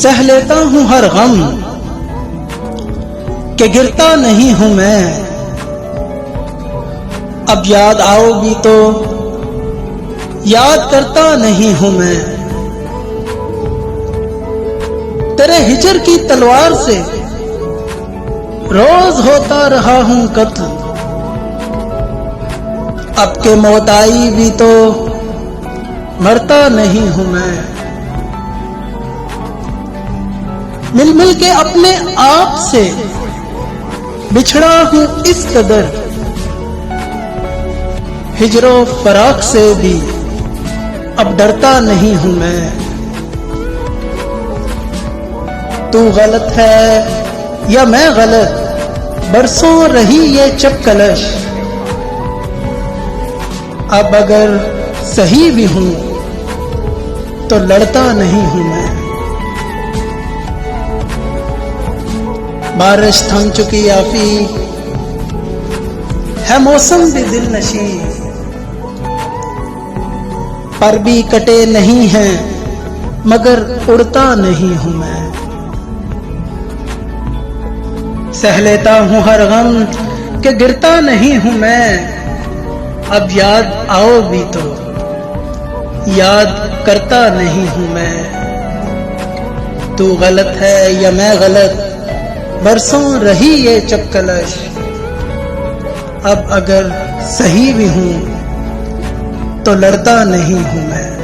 सह लेता हूं हर गम कि गिरता नहीं हूं मैं। अब याद आओगी तो याद करता नहीं हूं मैं। तेरे हिजर की तलवार से रोज होता रहा हूं कत्ल। अब के मौत आई भी तो मरता नहीं हूं मैं। मिल मिल के अपने आप से बिछड़ा हूं इस कदर। हिजरो फराक से भी अब डरता नहीं हूं मैं। तू गलत है या मैं गलत, बरसों रही ये चपकलश। अब अगर सही भी हूं तो लड़ता नहीं हूं मैं। बारिश थम चुकी आफी है, मौसम भी दिल नशी, पर भी कटे नहीं हैं मगर उड़ता नहीं हूं मैं। सह लेता हूं हर गम कि गिरता नहीं हूं मैं। अब याद आओ भी तो याद करता नहीं हूं मैं। तू गलत है या मैं गलत, बरसों रही ये चपकलश। अब अगर सही भी हूं तो लड़ता नहीं हूं मैं।